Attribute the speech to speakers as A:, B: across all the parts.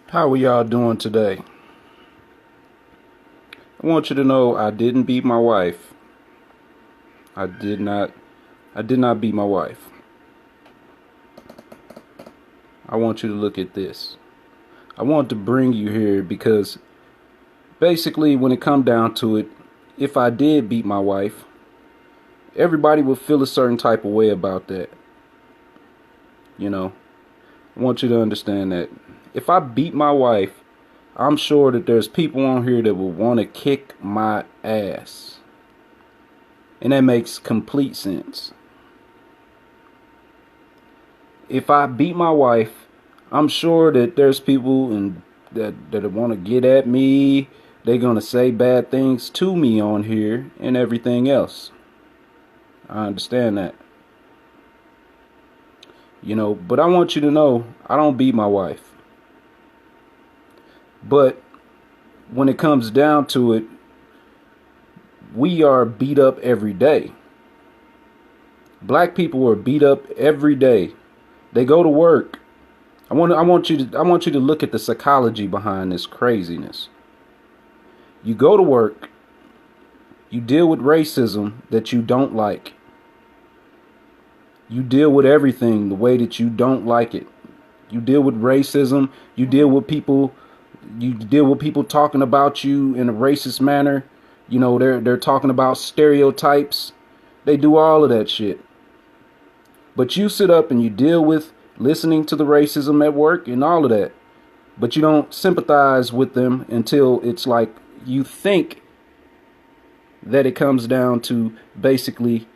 A: How are y'all doing today? I want you to know I didn't beat my wife. I did not beat my wife. I want you to look at this. I want to bring you here because basically when it come down to it, if I did beat my wife, everybody would feel a certain type of way about that. You know, I want you to understand that if I beat my wife, I'm sure that there's people on here that will want to kick my ass. And that makes complete sense. If I beat my wife, I'm sure that there's people that want to get at me. They're going to say bad things to me on here and everything else. I understand that. But I want you to know I don't beat my wife. But when it comes down to it, we are beat up every day. Black people are beat up every day. They go to work. I want you to look at the psychology behind this craziness. You go to work. You deal with racism that you don't like. You deal with everything the way that you don't like it. You deal with racism. You deal with people talking about you in a racist manner. They're talking about stereotypes. They do all of that shit. But you sit up and you deal with listening to the racism at work and all of that. But you don't sympathize with them until it's like you think that it comes down to basically,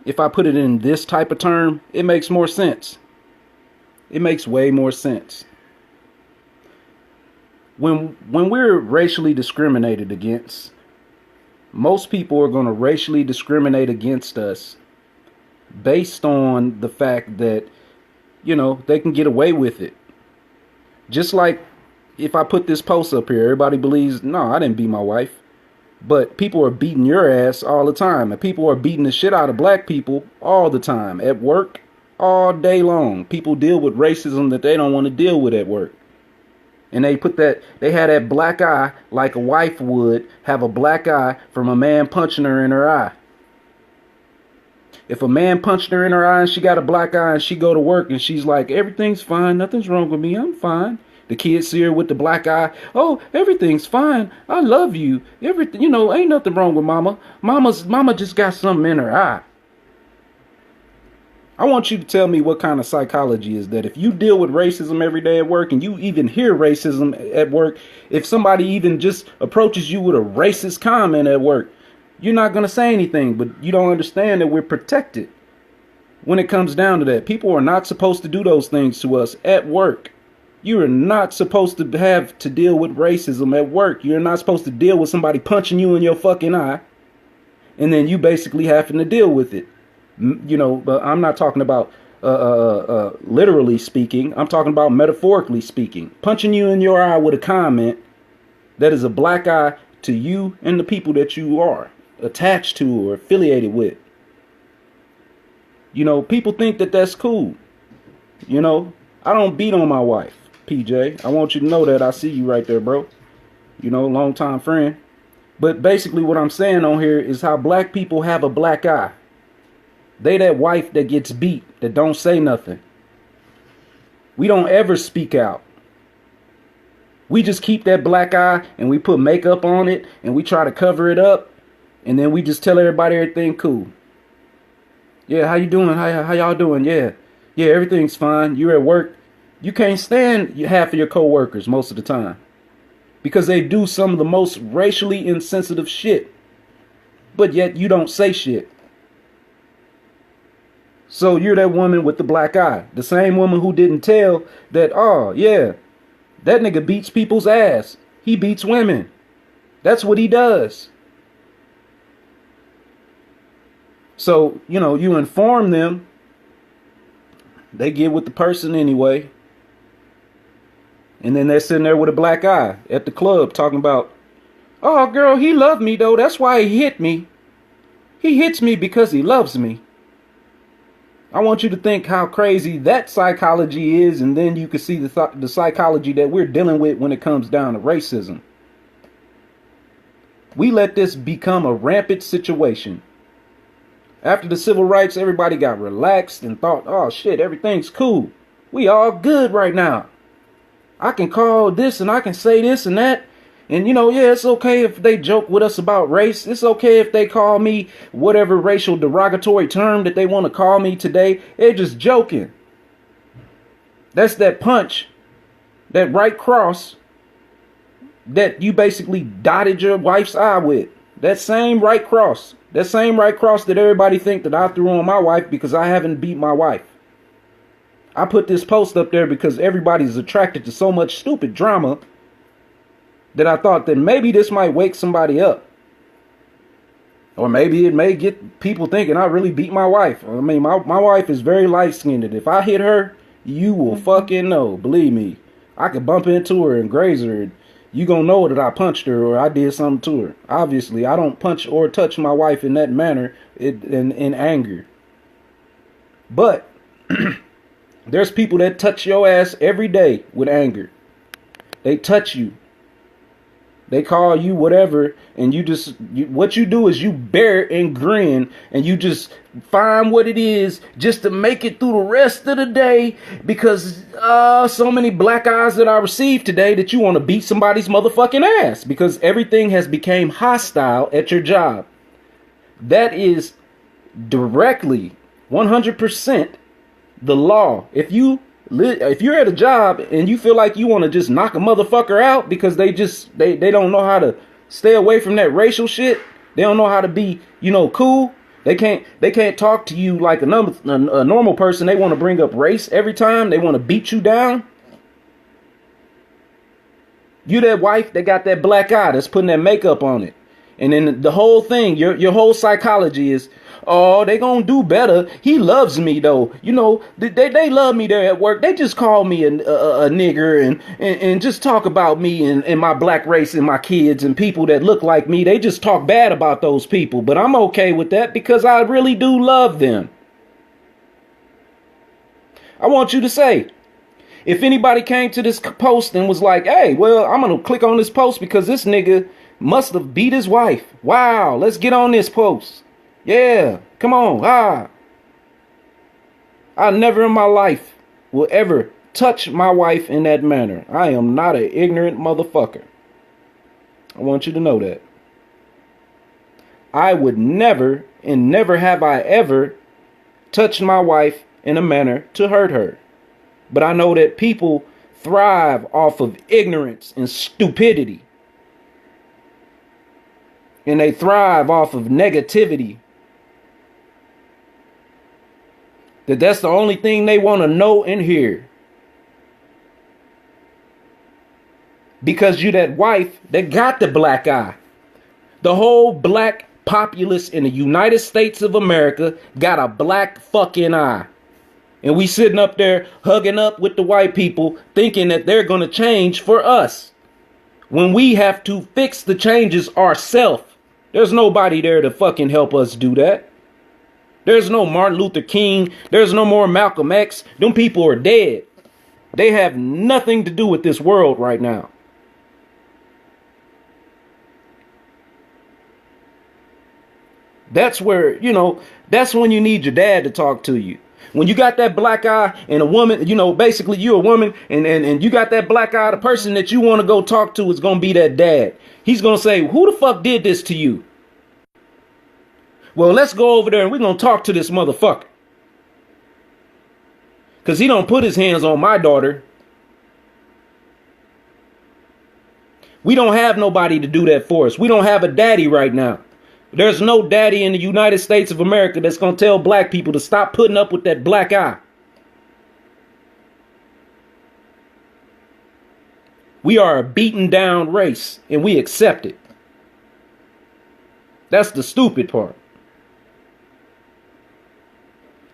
A: if I put it in this type of term, it makes more sense. It makes way more sense. When we're racially discriminated against, most people are going to racially discriminate against us based on the fact that, they can get away with it. Just like if I put this post up here, everybody believes, no, I didn't beat my wife. But people are beating your ass all the time. And people are beating the shit out of black people all the time. At work, all day long. People deal with racism that they don't want to deal with at work. And they had that black eye like a wife would have a black eye from a man punching her in her eye. If a man punched her in her eye and she got a black eye and she go to work and she's like, everything's fine, nothing's wrong with me, I'm fine. The kids see her with the black eye, oh, everything's fine, I love you, everything, ain't nothing wrong with mama. Mama just got something in her eye. I want you to tell me what kind of psychology is that. If you deal with racism every day at work and you even hear racism at work, if somebody even just approaches you with a racist comment at work, you're not going to say anything, but you don't understand that we're protected. When it comes down to that, people are not supposed to do those things to us at work. You are not supposed to have to deal with racism at work. You're not supposed to deal with somebody punching you in your fucking eye and then you basically having to deal with it. But I'm not talking about literally speaking. I'm talking about metaphorically speaking. Punching you in your eye with a comment that is a black eye to you and the people that you are attached to or affiliated with. People think that that's cool. I don't beat on my wife, PJ. I want you to know that. I see you right there, bro. Long time friend. But basically what I'm saying on here is how black people have a black eye. They that wife that gets beat, that don't say nothing. We don't ever speak out. We just keep that black eye and we put makeup on it and we try to cover it up. And then we just tell everybody everything cool. Yeah, how you doing? How y'all doing? Yeah, everything's fine. You're at work. You can't stand half of your coworkers most of the time. Because they do some of the most racially insensitive shit. But yet you don't say shit. So you're that woman with the black eye. The same woman who didn't tell that, oh, yeah, that nigga beats people's ass. He beats women. That's what he does. So, you inform them. They get with the person anyway. And then they're sitting there with a black eye at the club talking about, oh, girl, he loved me, though. That's why he hit me. He hits me because he loves me. I want you to think how crazy that psychology is, and then you can see the psychology that we're dealing with when it comes down to racism. We let this become a rampant situation. After the civil rights, everybody got relaxed and thought, oh shit, everything's cool. We all good right now. I can call this and I can say this and that. And yeah, it's okay if they joke with us about race. It's okay if they call me whatever racial derogatory term that they want to call me today. They're just joking. That's that punch, that right cross that you basically dotted your wife's eye with. That same right cross. That same right cross that everybody think that I threw on my wife because I haven't beat my wife. I put this post up there because everybody's attracted to so much stupid drama that I thought that maybe this might wake somebody up. Or maybe it may get people thinking I really beat my wife. I mean, my wife is very light-skinned. If I hit her, you will fucking know. Believe me. I could bump into her and graze her, and you gonna know that I punched her or I did something to her. Obviously, I don't punch or touch my wife in that manner in anger. But there's people that touch your ass every day with anger. They touch you. They call you whatever, and what you do is you bear it and grin, and you just find what it is just to make it through the rest of the day, because so many black eyes that I received today that you want to beat somebody's motherfucking ass because everything has become hostile at your job. That is directly 100% the law. If you're at a job and you feel like you want to just knock a motherfucker out because they don't know how to stay away from that racial shit. They don't know how to be, cool. They can't talk to you like a normal person. They want to bring up race every time. They want to beat you down. You that wife that got that black eye that's putting that makeup on it. And then the whole thing, your whole psychology is, oh, they gonna do better. He loves me though. They love me there at work. They just call me a nigger and just talk about me and my black race and my kids and people that look like me. They just talk bad about those people. But I'm okay with that because I really do love them. I want you to say, if anybody came to this post and was like, hey, well, I'm gonna click on this post because this nigga must have beat his wife. Wow, let's get on this post. Yeah, come on. I never in my life will ever touch my wife in that manner. I am not an ignorant motherfucker. I want you to know that. I would never, and never have I ever, touched my wife in a manner to hurt her. But I know that people thrive off of ignorance and stupidity. And they thrive off of negativity. That's the only thing they want to know and hear. Because you that wife that got the black eye. The whole black populace in the United States of America got a black fucking eye. And we sitting up there hugging up with the white people thinking that they're going to change for us. When we have to fix the changes ourselves. There's nobody there to fucking help us do that. There's no Martin Luther King. There's no more Malcolm X. Them people are dead. They have nothing to do with this world right now. That's where, that's when you need your dad to talk to you. When you got that black eye and a woman, basically you're a woman and you got that black eye, the person that you want to go talk to is going to be that dad. He's going to say, who the fuck did this to you? Well, let's go over there and we're going to talk to this motherfucker. Because he don't put his hands on my daughter. We don't have nobody to do that for us. We don't have a daddy right now. There's no daddy in the United States of America that's going to tell black people to stop putting up with that black eye. We are a beaten down race and we accept it. That's the stupid part.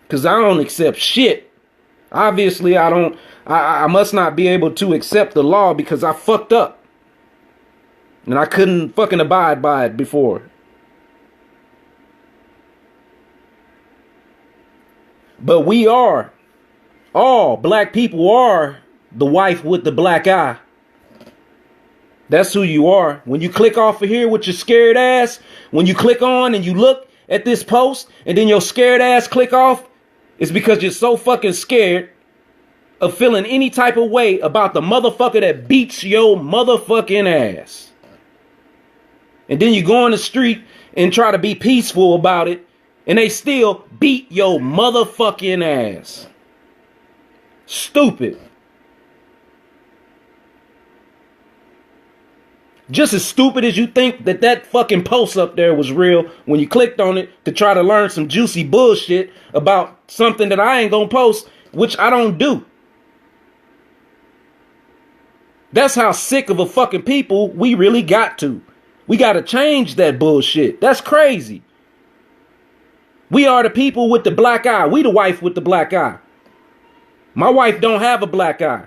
A: Because I don't accept shit. Obviously, I must not be able to accept the law because I fucked up. And I couldn't fucking abide by it before. But we are, all black people are the wife with the black eye. That's who you are. When you click off of here with your scared ass, when you click on and you look at this post and then your scared ass click off, it's because you're so fucking scared of feeling any type of way about the motherfucker that beats your motherfucking ass. And then you go on the street and try to be peaceful about it, and they still beat your motherfucking ass. Stupid. Just as stupid as you think that fucking post up there was real when you clicked on it to try to learn some juicy bullshit about something that I ain't gonna post, which I don't do. That's how sick of a fucking people we really got to. We got to change that bullshit. That's crazy. We are the people with the black eye. We the wife with the black eye. My wife don't have a black eye.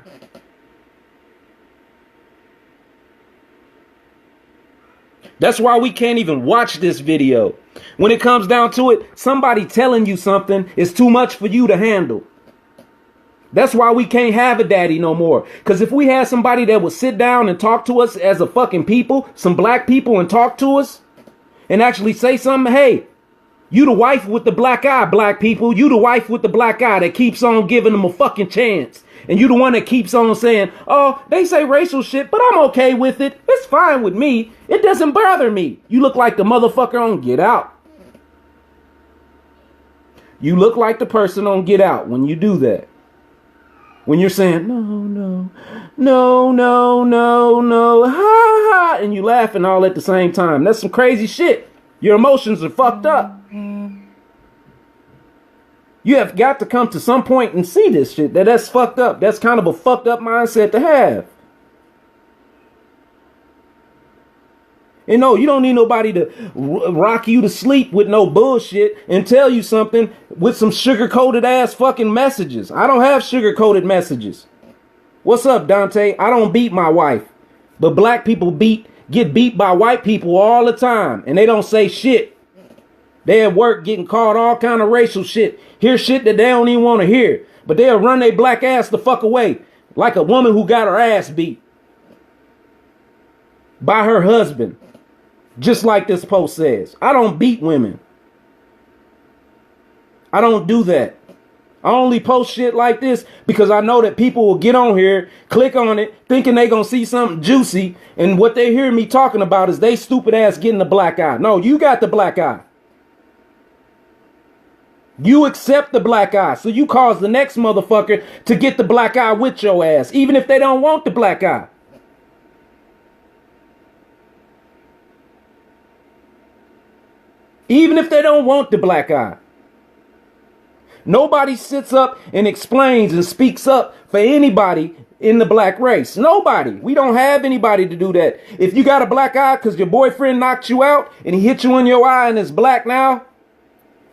A: That's why we can't even watch this video. When it comes down to it, somebody telling you something is too much for you to handle. That's why we can't have a daddy no more. Because if we had somebody that would sit down and talk to us as a fucking people, some black people, and talk to us and actually say something, hey, you the wife with the black eye, black people. You the wife with the black eye that keeps on giving them a fucking chance. And you the one that keeps on saying, oh, they say racial shit, but I'm okay with it. It's fine with me. It doesn't bother me. You look like the motherfucker on Get Out. You look like the person on Get Out when you do that. When you're saying, no, ha, ha, and you laughing all at the same time. That's some crazy shit. Your emotions are fucked up. You have got to come to some point and see this shit. That's fucked up. That's kind of a fucked up mindset to have. And no, you don't need nobody to rock you to sleep with no bullshit and tell you something with some sugar-coated ass fucking messages. I don't have sugar-coated messages. What's up, Dante? I don't beat my wife. But black people get beat by white people all the time. And they don't say shit. They at work getting called all kind of racial shit. Hear shit that they don't even want to hear. But they'll run their black ass the fuck away. Like a woman who got her ass beat by her husband. Just like this post says. I don't beat women. I don't do that. I only post shit like this because I know that people will get on here, click on it, thinking they gonna see something juicy, and what they hear me talking about is they stupid ass getting the black eye. No, you got the black eye. You accept the black eye, so you cause the next motherfucker to get the black eye with your ass, even if they don't want the black eye. Even if they don't want the black eye. Nobody sits up and explains and speaks up for anybody in the black race. Nobody. We don't have anybody to do that. If you got a black eye because your boyfriend knocked you out and he hit you in your eye and it's black now,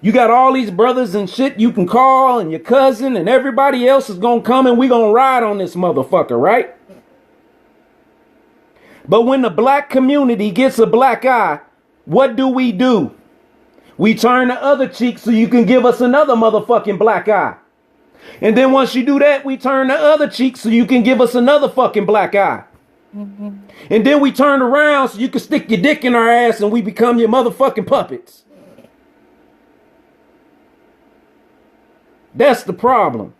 A: you got all these brothers and shit you can call and your cousin and everybody else is going to come and we going to ride on this motherfucker, right? But when the black community gets a black eye, what do? We turn the other cheek so you can give us another motherfucking black eye. And then once you do that, we turn the other cheek so you can give us another fucking black eye. And then we turn around so you can stick your dick in our ass and we become your motherfucking puppets. That's the problem.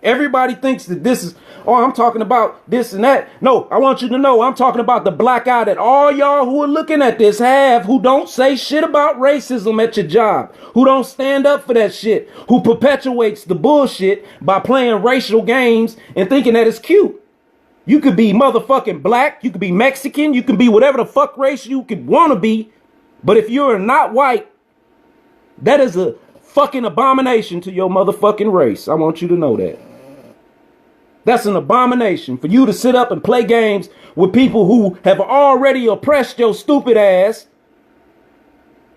A: Everybody thinks that this is, oh, I'm talking about this and that. No, I want you to know I'm talking about the black eye that all y'all who are looking at this have, who don't say shit about racism at your job, who don't stand up for that shit, who perpetuates the bullshit by playing racial games and thinking that it's cute. You could be motherfucking black, you could be Mexican, you can be whatever the fuck race you could want to be. But if you're not white, that is a fucking abomination to your motherfucking race. I want you to know that. That's an abomination for you to sit up and play games with people who have already oppressed your stupid ass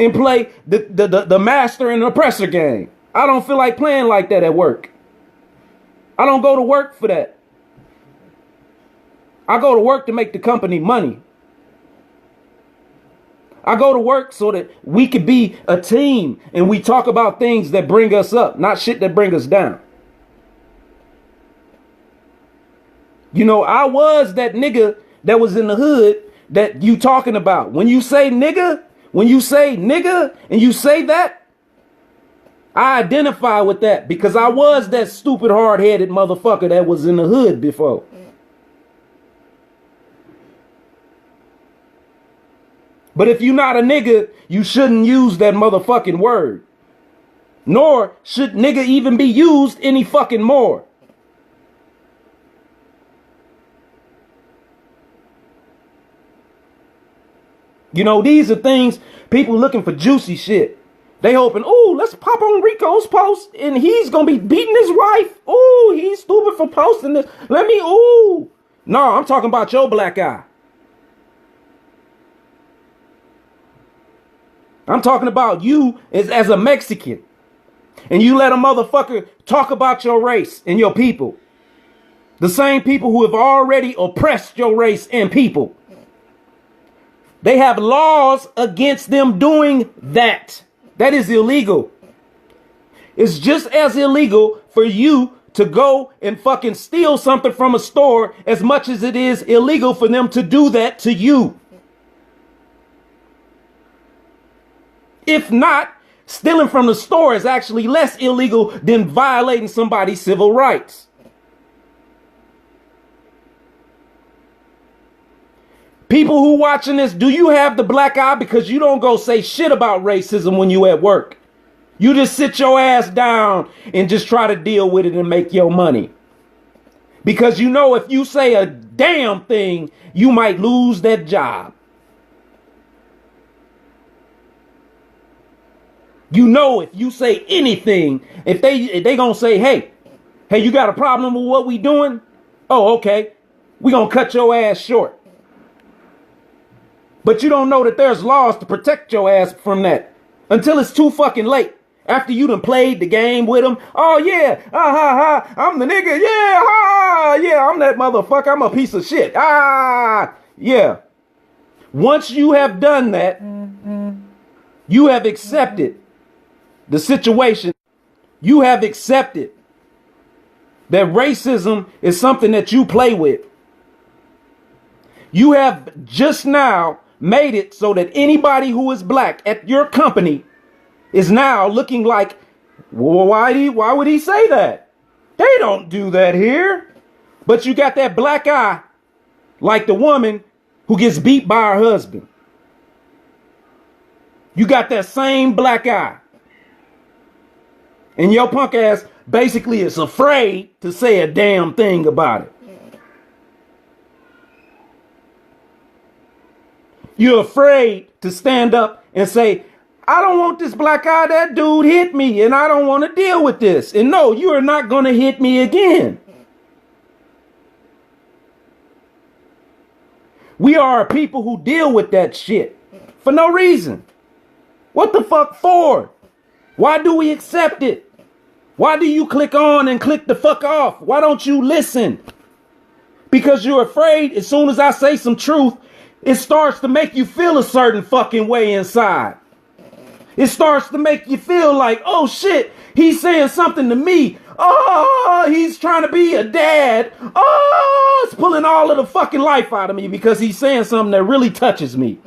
A: and play the master and oppressor game. I don't feel like playing like that at work. I don't go to work for that. I go to work to make the company money. I go to work so that we could be a team and we talk about things that bring us up, not shit that bring us down. You know, I was that nigga that was in the hood that you talking about. When you say nigga, and you say that, I identify with that because I was that stupid hard-headed motherfucker that was in the hood before. But if you're not a nigga, you shouldn't use that motherfucking word. Nor should nigga even be used any fucking more. You know, these are things people looking for juicy shit. They hoping, ooh, let's pop on Rico's post and he's gonna be beating his wife. Ooh, he's stupid for posting this. No, I'm talking about your black eye. I'm talking about you as a Mexican. And you let a motherfucker talk about your race and your people. The same people who have already oppressed your race and people. They have laws against them doing that. That is illegal. It's just as illegal for you to go and fucking steal something from a store as much as it is illegal for them to do that to you. If not, stealing from the store is actually less illegal than violating somebody's civil rights. People who watching this, do you have the black eye because you don't go say shit about racism when you at work? You just sit your ass down and just try to deal with it and make your money. Because you know if you say a damn thing, you might lose that job. You know if you say anything, if they gonna say, hey, you got a problem with what we doing? Oh, okay. We gonna cut your ass short. But you don't know that there's laws to protect your ass from that until it's too fucking late. After you done played the game with them. Oh yeah, I'm the nigga. Yeah, I'm that motherfucker. I'm a piece of shit. Yeah. Once you have done that, you have accepted the situation. You have accepted that racism is something that you play with. You have just now made it so that anybody who is black at your company is now looking like, well, why would he say that? They don't do that here. But you got that black eye like the woman who gets beat by her husband. You got that same black eye. And your punk ass basically is afraid to say a damn thing about it. You're afraid to stand up and say, I don't want this black eye. That dude hit me and I don't want to deal with this. And no, you are not going to hit me again. We are a people who deal with that shit for no reason. What the fuck for? Why do we accept it? Why do you click on and click the fuck off? Why don't you listen? Because you're afraid as soon as I say some truth, it starts to make you feel a certain fucking way inside. It starts to make you feel like, oh shit, he's saying something to me. Oh, he's trying to be a dad. Oh, it's pulling all of the fucking life out of me because he's saying something that really touches me.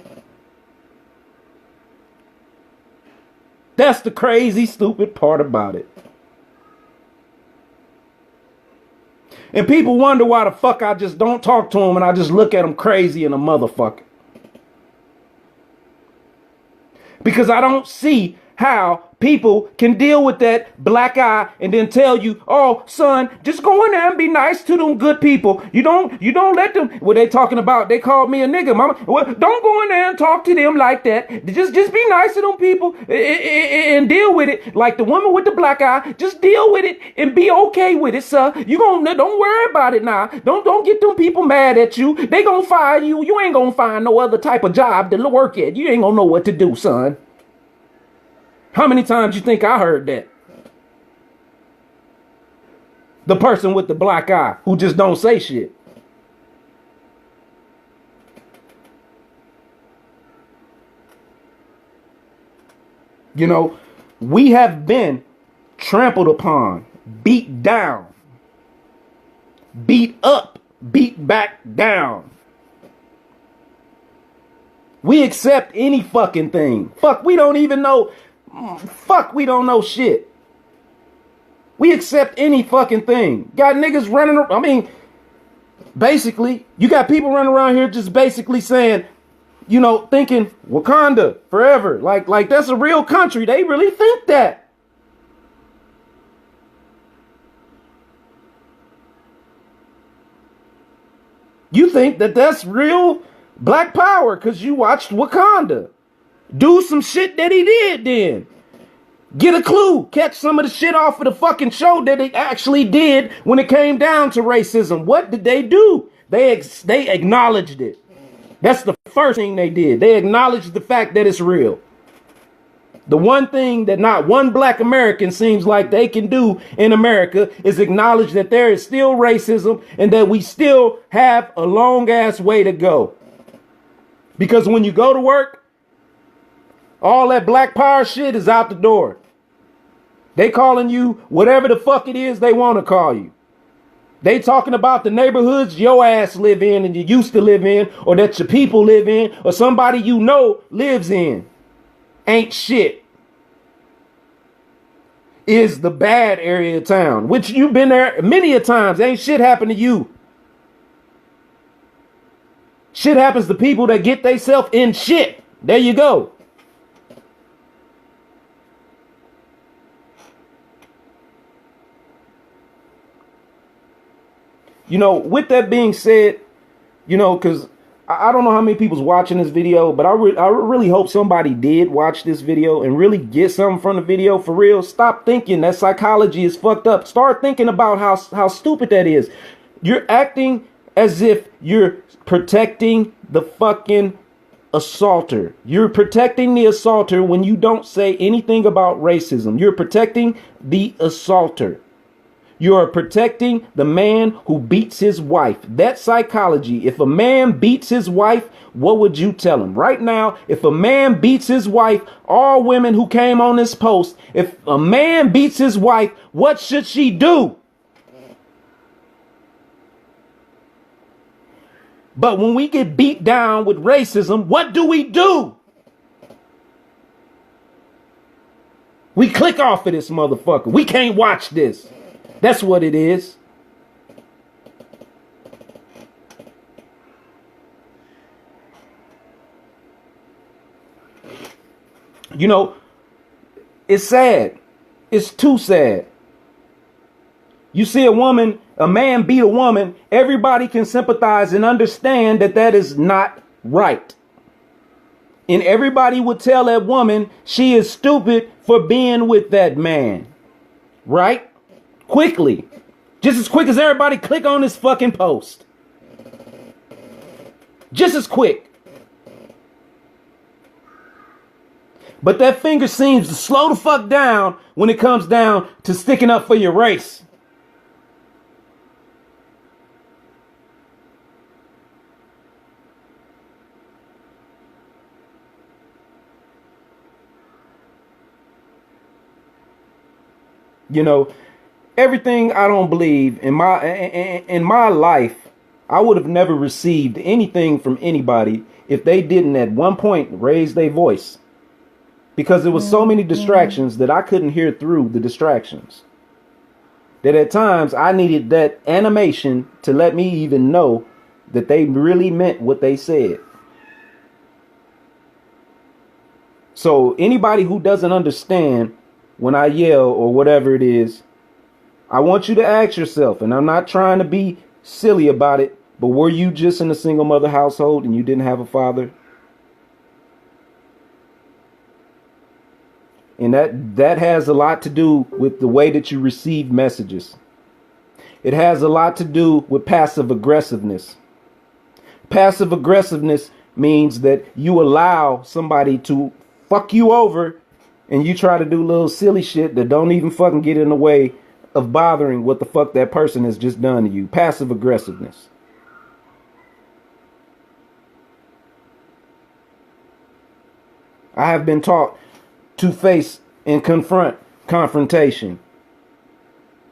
A: That's the crazy, stupid part about it. And people wonder why the fuck I just don't talk to them and I just look at them crazy and a motherfucker. Because I don't see how people can deal with that black eye and then tell you, oh, son, just go in there and be nice to them good people. You don't let them, what they talking about, they called me a nigga, mama. Well, don't go in there and talk to them like that. Just be nice to them people and deal with it. Like the woman with the black eye, just deal with it and be okay with it, sir. Don't worry about it now. Don't get them people mad at you. They gonna fire you. You ain't gonna find no other type of job to work at. You ain't gonna know what to do, son. How many times you think I heard that? The person with the black eye who just don't say shit. You know, we have been trampled upon, beat down, beat up, beat back down. We accept any fucking thing. Fuck, we don't even know. Fuck, we don't know shit. We accept any fucking thing. Got niggas running. I mean, basically, you got people running around here just basically saying, you know, thinking Wakanda forever. Like that's a real country. They really think that. You think that that's real black power because you watched Wakanda. Do some shit that he did then. Get a clue. Catch some of the shit off of the fucking show that they actually did when it came down to racism. What did they do? They acknowledged it. That's the first thing they did. They acknowledged the fact that it's real. The one thing that not one black American seems like they can do in America is acknowledge that there is still racism and that we still have a long ass way to go. Because when you go to work, all that black power shit is out the door. They calling you whatever the fuck it is they want to call you. They talking about the neighborhoods your ass live in and you used to live in, or that your people live in, or somebody you know lives in. Ain't shit. Is the bad area of town, which you've been there many a times. Ain't shit happen to you. Shit happens to people that get theyself in shit. There you go. You know, with that being said, you know, because I don't know how many people's watching this video, but I really hope somebody did watch this video and really get something from the video for real. Stop thinking that psychology is fucked up. Start thinking about how stupid that is. You're acting as if you're protecting the fucking assaulter. You're protecting the assaulter when you don't say anything about racism. You're protecting the assaulter. You're protecting the man who beats his wife. That's psychology. If a man beats his wife, what would you tell him? Right now, if a man beats his wife, all women who came on this post, if a man beats his wife, what should she do? But when we get beat down with racism, what do? We click off of this motherfucker. We can't watch this. That's what it is. You know, it's sad. It's too sad. You see a man beat a woman, everybody can sympathize and understand that that is not right. And everybody would tell that woman she is stupid for being with that man. Right? Quickly. Just as quick as everybody click on this fucking post. Just as quick. But that finger seems to slow the fuck down when it comes down to sticking up for your race. You know, everything I don't believe in my life, I would have never received anything from anybody if they didn't at one point raise their voice. Because there was so many distractions that I couldn't hear through the distractions. That at times I needed that animation to let me even know that they really meant what they said. So anybody who doesn't understand when I yell or whatever it is, I want you to ask yourself, and I'm not trying to be silly about it, but were you just in a single mother household and you didn't have a father? And that has a lot to do with the way that you receive messages. It has a lot to do with passive aggressiveness. Passive aggressiveness means that you allow somebody to fuck you over and you try to do little silly shit that don't even fucking get in the way of bothering what the fuck that person has just done to you. Passive aggressiveness. I have been taught to face and confront confrontation.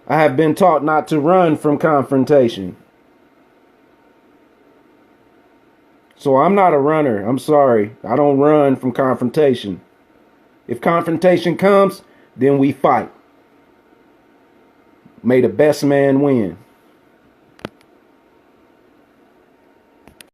A: I have been taught not to run from confrontation. So I'm not a runner. I'm sorry. I don't run from confrontation. If confrontation comes, then we fight. May the best man win.